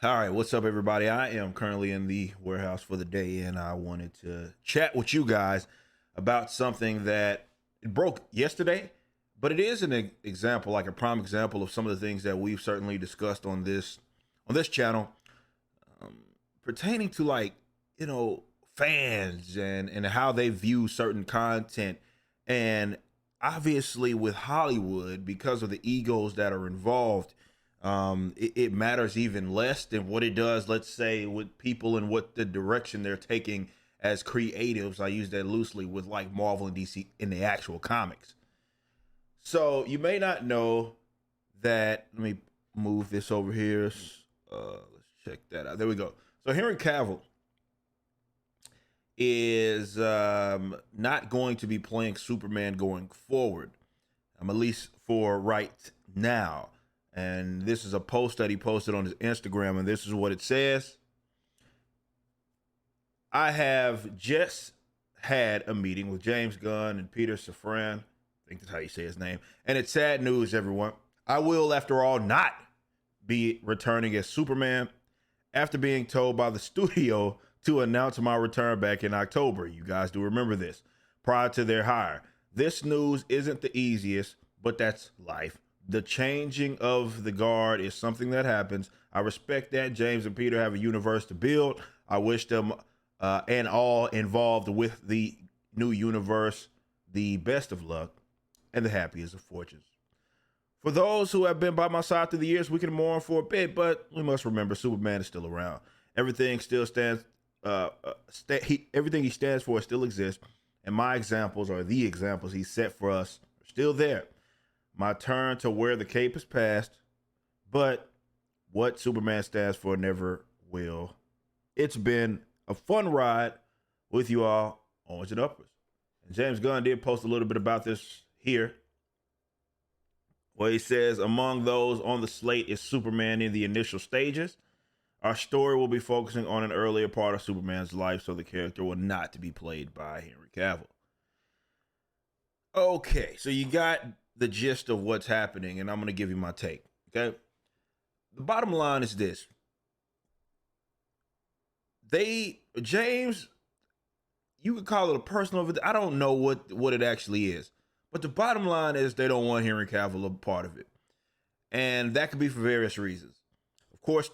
All right, what's up, everybody? I am currently in the warehouse for the day, and I wanted to chat with you guys about something that it broke yesterday, but it is an example, like a prime example of some of the things that we've certainly discussed on this channel, um, pertaining to fans and how they view certain content, and obviously with Hollywood because of the egos that are involved it matters even less than what it does, let's say, with people and what the direction they're taking as creatives. I use that loosely with like Marvel and DC in the actual comics. So you may not know that. Let me move this over here. Let's check that out. There we go. So Henry Cavill is not going to be playing Superman going forward, at least for right now. And this is a post that he posted on his Instagram, and this is what it says. I have just had a meeting with James Gunn and Peter Safran. I think that's how you say his name. And it's sad news, everyone. I will, after all, not be returning as Superman after being told by the studio to announce my return back in October. You guys do remember this, prior to their hire. This news isn't the easiest, but that's life. The changing of the guard is something that happens. I respect that. James and Peter have a universe to build. I wish them and all involved with the new universe the best of luck and the happiest of fortunes. For those who have been by my side through the years, we can mourn for a bit, but we must remember Superman is still around. Everything still stands. Everything he stands for still exists, and my examples, or the examples he set for us, are still there. My turn to wear the cape is past, but what Superman stands for never will. It's been a fun ride with you all, onwards and upwards. And James Gunn did post a little bit about this here, where he says, among those on the slate is Superman in the initial stages. Our story will be focusing on an earlier part of Superman's life, so the character will not to be played by Henry Cavill. Okay, so you got the gist of what's happening, and I'm going to give you my take. Okay, the bottom line is this: James, you could call it a personal. I don't know what it actually is, but the bottom line is they don't want Henry Cavill a part of it, and that could be for various reasons. Of course,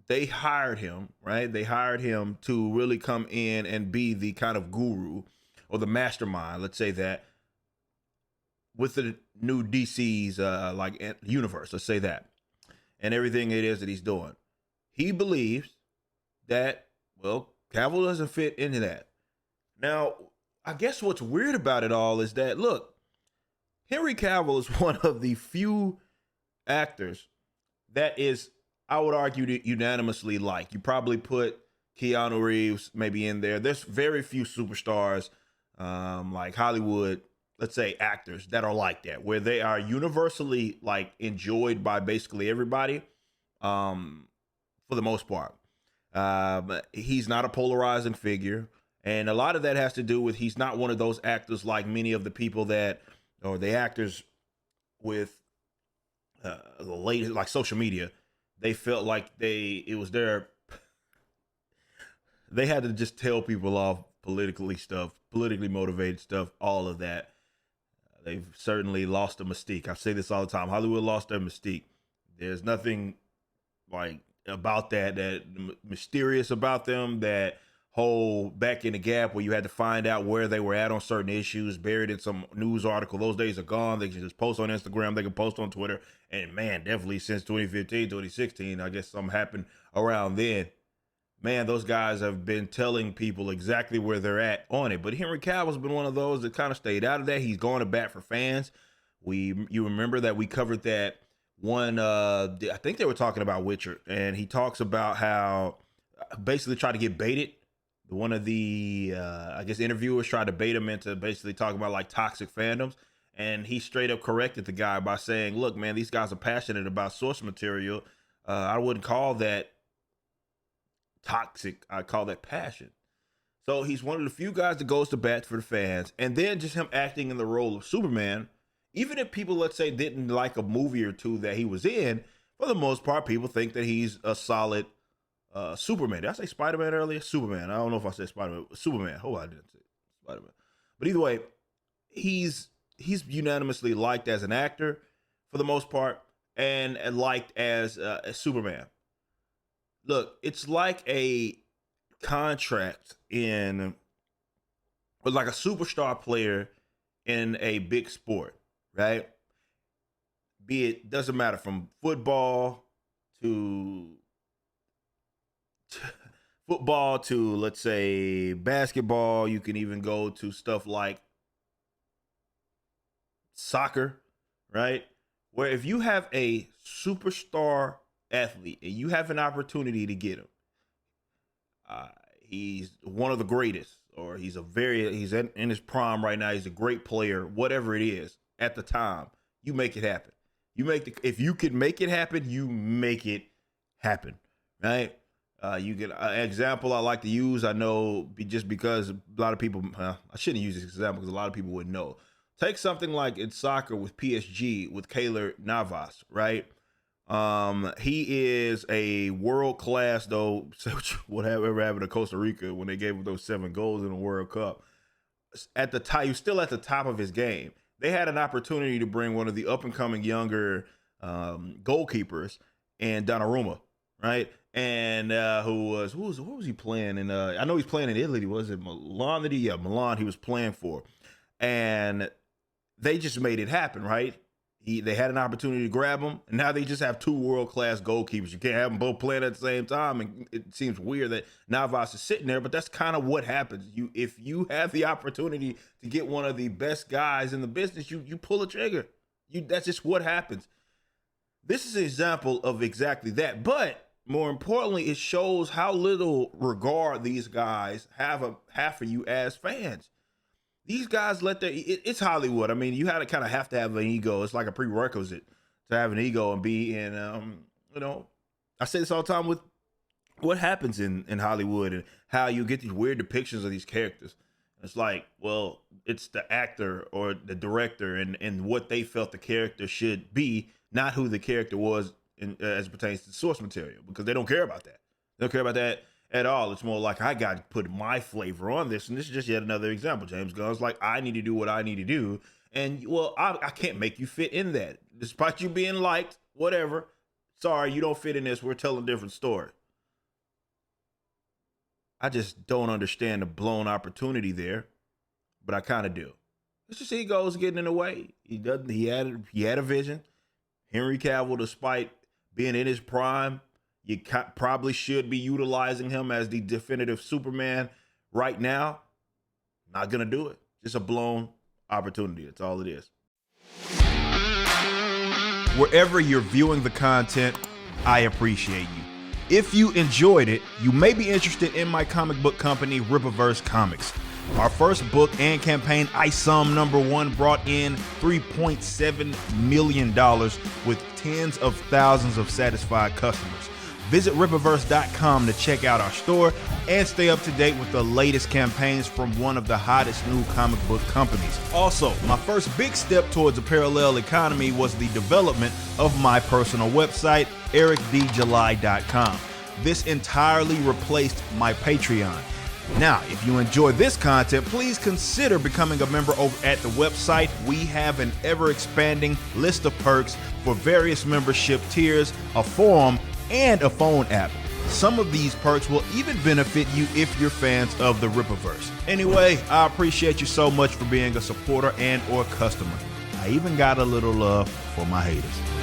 they hired him, right? They hired him to really come in and be the kind of guru or the mastermind, let's say that, with the new DC's universe, let's say that, and everything it is that he's doing. He believes that, well, Cavill doesn't fit into that. Now, I guess what's weird about it all is that, look, Henry Cavill is one of the few actors that is, I would argue, unanimously liked. You probably put Keanu Reeves maybe in there. There's very few superstars like Hollywood, let's say, actors that are like that, where they are universally like enjoyed by basically everybody, for the most part. He's not a polarizing figure, and a lot of that has to do with he's not one of those actors like many of the people that, or the actors with the latest, like social media. They felt like they had to just tell people off politically motivated stuff, all of that. They've certainly lost the mystique. I say this all the time. Hollywood lost their mystique. There's nothing like about that mysterious about them, that whole back in the gap where you had to find out where they were at on certain issues, buried in some news article. Those days are gone. They can just post on Instagram. They can post on Twitter. And man, definitely since 2015, 2016, I guess something happened around then. Man, those guys have been telling people exactly where they're at on it. But Henry Cavill's been one of those that kind of stayed out of that. He's going to bat for fans. You remember that we covered that one, I think they were talking about Witcher, and he talks about how basically tried to get baited. One of the, I guess, interviewers tried to bait him into basically talking about like toxic fandoms. And he straight up corrected the guy by saying, look, man, these guys are passionate about source material. I wouldn't call that toxic. I call that passion. So he's one of the few guys that goes to bat for the fans. And then just him acting in the role of Superman, even if people, let's say, didn't like a movie or two that he was in, for the most part, people think that he's a solid Superman. Did I say Spider-Man earlier? Superman. I don't know if I said Spider-Man. Superman. Oh, I didn't say Spider-Man. But either way, he's unanimously liked as an actor for the most part, and liked as Superman. Look, it's like a contract or like a superstar player in a big sport, right? Doesn't matter, from football to let's say basketball. You can even go to stuff like soccer, right? Where if you have a superstar athlete and you have an opportunity to get him, he's one of the greatest, or he's in his prime right now. He's a great player, whatever it is at the time. You make it happen. If you could make it happen, you make it happen, right? You get an example I like to use. I know just because a lot of people, I shouldn't use this example because a lot of people would know. Take something like in soccer with PSG with Keylor Navas, right? He is a world class, though. Whatever happened to Costa Rica when they gave him those 7 goals in the World Cup? At the time, he was still at the top of his game. They had an opportunity to bring one of the up and coming younger goalkeepers, and Donnarumma, right? And who was he playing in? I know he's playing in Italy. Was it Milan? Milan. He was playing for, and they just made it happen, right? They had an opportunity to grab him, and now they just have 2 world-class goalkeepers. You can't have them both playing at the same time, and it seems weird that Navas is sitting there, but that's kind of what happens. If you have the opportunity to get one of the best guys in the business, you pull a trigger. That's just what happens. This is an example of exactly that, but more importantly, it shows how little regard these guys have for you as fans. These guys it's Hollywood. I mean, you have to have to have an ego. It's like a prerequisite to have an ego and be in, I say this all the time with what happens in Hollywood and how you get these weird depictions of these characters. It's like, well, it's the actor or the director and what they felt the character should be, not who the character was as it pertains to source material, because they don't care about that. They don't care about that at all. It's more like, I got to put my flavor on this. And this is just yet another example. James Gunn's like, I need to do what I need to do. And, well, I can't make you fit in that. Despite you being liked, whatever. Sorry, you don't fit in this. We're telling a different story. I just don't understand the blown opportunity there, but I kind of do. It's just ego's getting in the way. He had a vision. Henry Cavill, despite being in his prime, you probably should be utilizing him as the definitive Superman right now. Not going to do it. Just a blown opportunity. That's all it is. Wherever you're viewing the content, I appreciate you. If you enjoyed it, you may be interested in my comic book company, Rippaverse Comics. Our first book and campaign, ISOM #1, brought in $3.7 million with tens of thousands of satisfied customers. Visit Rippaverse.com to check out our store and stay up to date with the latest campaigns from one of the hottest new comic book companies. Also, my first big step towards a parallel economy was the development of my personal website, ericdjuly.com. This entirely replaced my Patreon. Now, if you enjoy this content, please consider becoming a member over at the website. We have an ever-expanding list of perks for various membership tiers, a forum, and a phone app. Some of these perks will even benefit you if you're fans of the Rippaverse. Anyway, I appreciate you so much for being a supporter and or customer. I even got a little love for my haters.